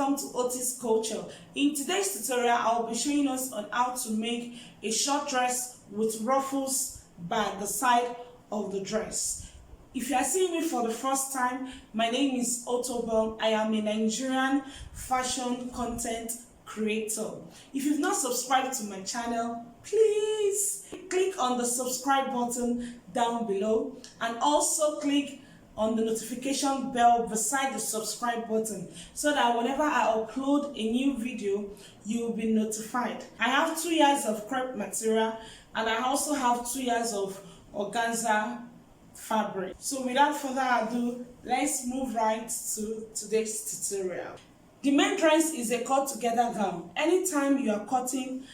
welcome to Otis Culture. In today's tutorial, I'll be showing us on how to make a short dress with ruffles by the side of the dress. If you are seeing me for the first time, my name is Otobel. I am a Nigerian fashion content creator. If you've not subscribed to my channel, please click on the subscribe button down below and also click on the notification bell beside the subscribe button so that whenever I upload a new video, you will be notified. I have 2 years of crepe material and I also have 2 years of organza fabric. So without further ado, let's move right to today's tutorial. The main dress is a cut together gown. Anytime you are cutting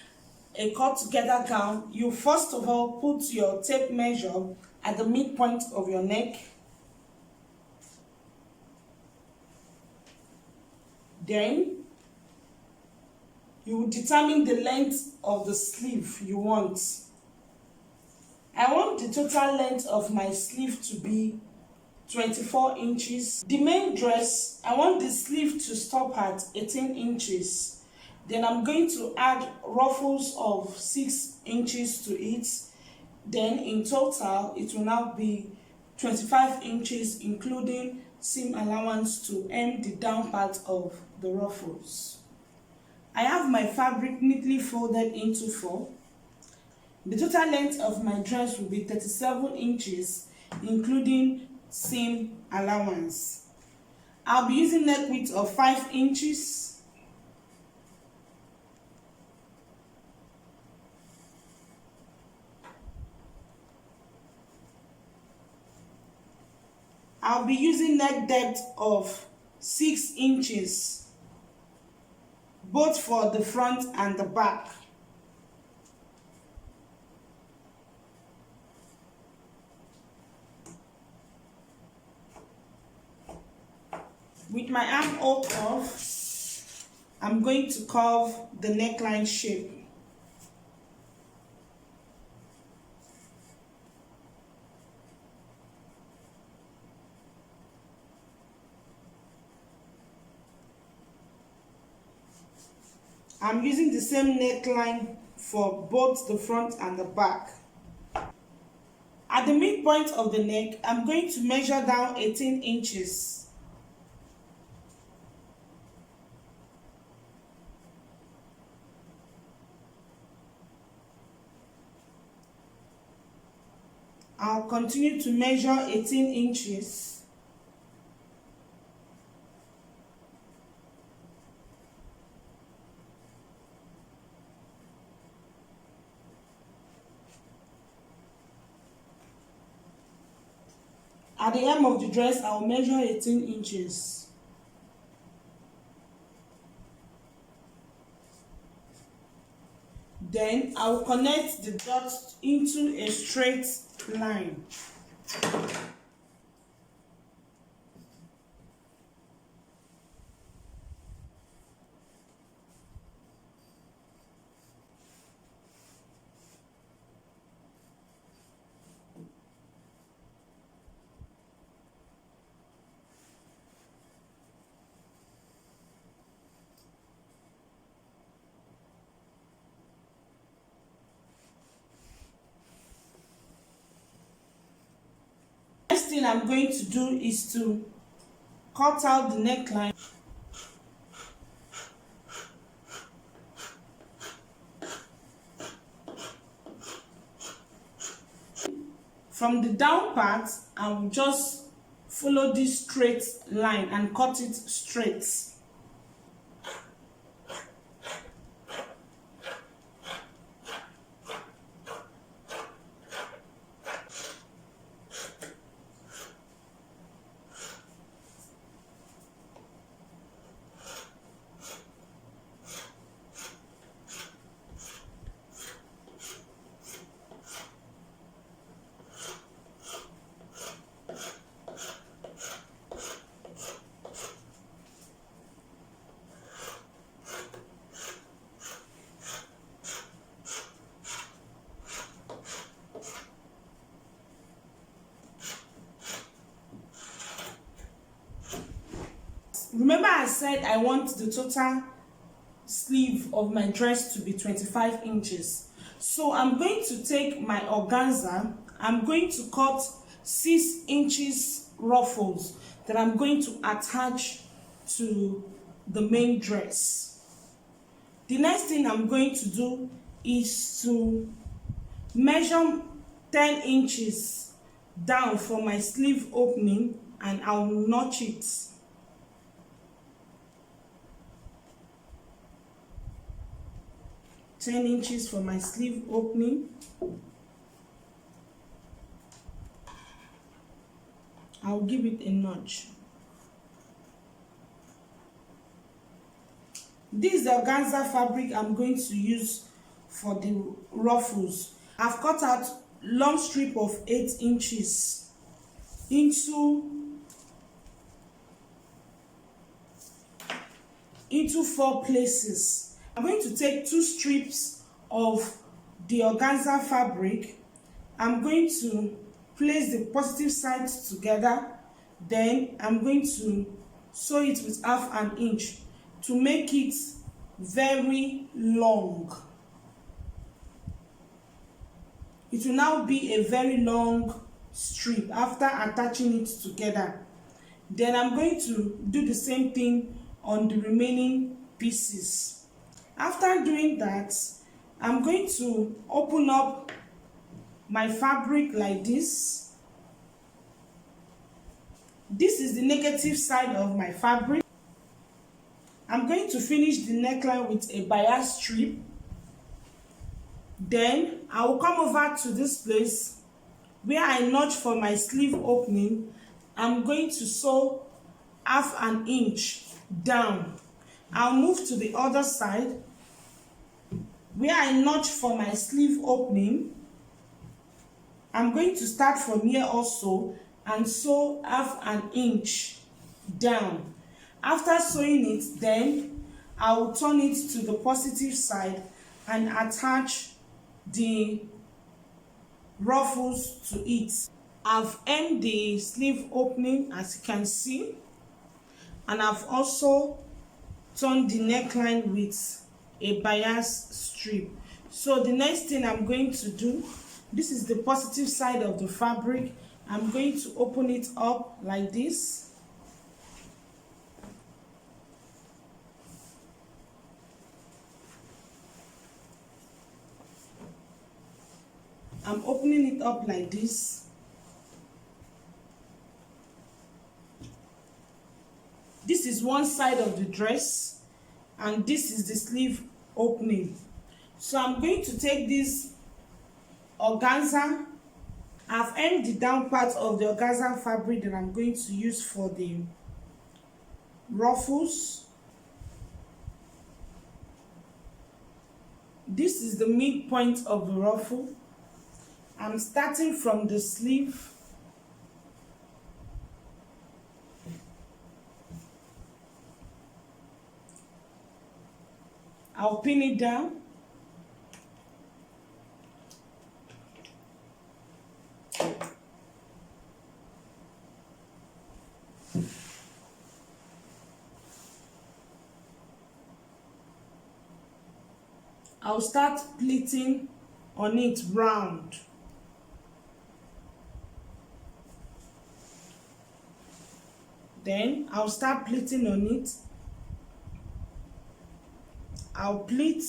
a cut together gown, you first of all put your tape measure at the midpoint of your neck. Then you will determine the length of the sleeve you want. I want the total length of my sleeve to be 24 inches. The main dress, I want the sleeve to stop at 18 inches. Then I'm going to add ruffles of 6 inches to it. Then in total, it will now be 25 inches, including seam allowance to hem the down part of the ruffles. I have my fabric neatly folded into 4. The total length of my dress will be 37 inches, including seam allowance. I'll be using neck width of 5 inches. I'll be using neck depth of 6 inches, both for the front and the back. With my armhole curve, I'm going to curve the neckline shape. I'm using the same neckline for both the front and the back. At the midpoint of the neck, I'm going to measure down 18 inches. I'll continue to measure 18 inches. At the hem of the dress, I'll measure 18 inches. Then I'll connect the dots into a straight line. Next thing I'm going to do is to cut out the neckline. From the down part, I will just follow this straight line and cut it straight. Remember I said I want the total sleeve of my dress to be 25 inches. So I'm going to take my organza, I'm going to cut 6 inches ruffles that I'm going to attach to the main dress. The next thing I'm going to do is to measure 10 inches down for my sleeve opening, and I'll notch it. Ten inches for my sleeve opening. I'll give it a notch. This is the organza fabric I'm going to use for the ruffles. I've cut out long strip of 8 inches into 4 places. I'm going to take 2 strips of the organza fabric. I'm going to place the positive sides together. Then I'm going to sew it with 1/2 inch to make it very long. It will now be a very long strip after attaching it together. Then I'm going to do the same thing on the remaining pieces. After doing that, I'm going to open up my fabric like this. This is the negative side of my fabric. I'm going to finish the neckline with a bias strip. Then I will come over to this place where I notch for my sleeve opening. I'm going to sew 1/2 inch down. I'll move to the other side where I notch for my sleeve opening. I'm going to start from here also and sew 1/2 inch down. After sewing it, then I will turn it to the positive side and attach the ruffles to it. I've hemmed the sleeve opening, as you can see, and I've also turned the neckline with a bias strip. So the next thing I'm going to do, this is the positive side of the fabric. I'm going to open it up like this. I'm opening it up like this. This is one side of the dress, and this is the sleeve opening. So I'm going to take this organza. I've hemmed the down part of the organza fabric that I'm going to use for the ruffles. This is the midpoint of the ruffle. I'm starting from the sleeve. I'll pin it down. I'll start pleating on it round. Then I'll start pleating on it. I'll pleat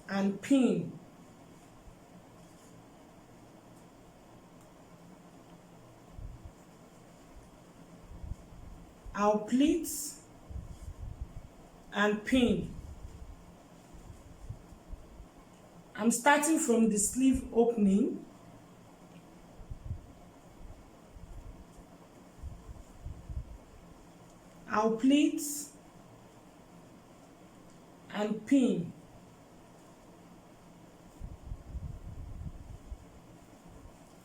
and pin. I'll pleat and pin. I'm starting from the sleeve opening. I'll pleat and pin.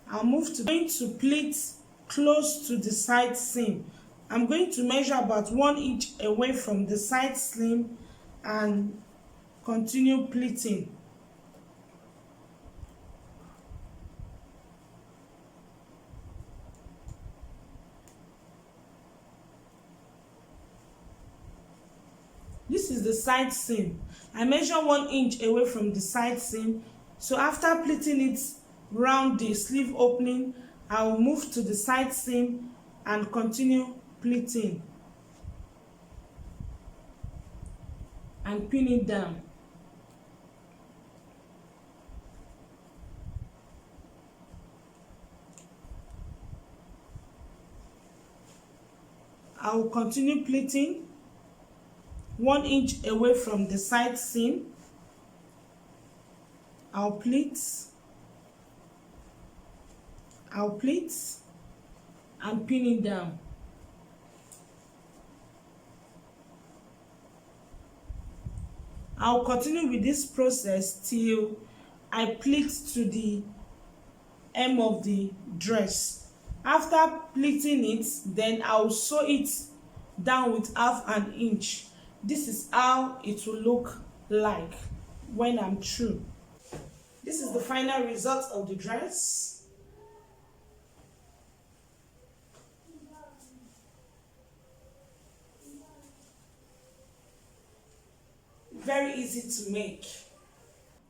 I'll move to going to pleat close to the side seam. I'm going to measure about 1 inch away from the side seam and continue pleating. This is the side seam. I measure 1 inch away from the side seam. So after pleating it round the sleeve opening, I will move to the side seam and continue pleating and pin it down. I will continue pleating 1 inch away from the side seam. I'll pleat and pin it down. I'll continue with this process till I pleat to the hem of the dress. After pleating it, then I'll sew it down with 1/2 inch. This is how it will look like when I'm through. This is the final result of the dress. Very easy to make.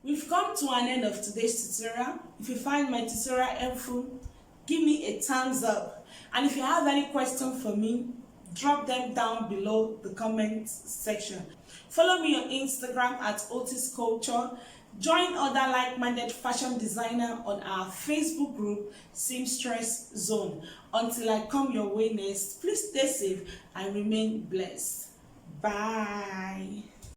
We've come to an end of today's tutorial. If you find my tutorial helpful, give me a thumbs up. And if you have any questions for me, drop them down below the comment section. Follow me on Instagram at Otis Culture. Join other like-minded fashion designers on our Facebook group, Seamstress Zone. Until I come your way next, please stay safe and remain blessed. Bye.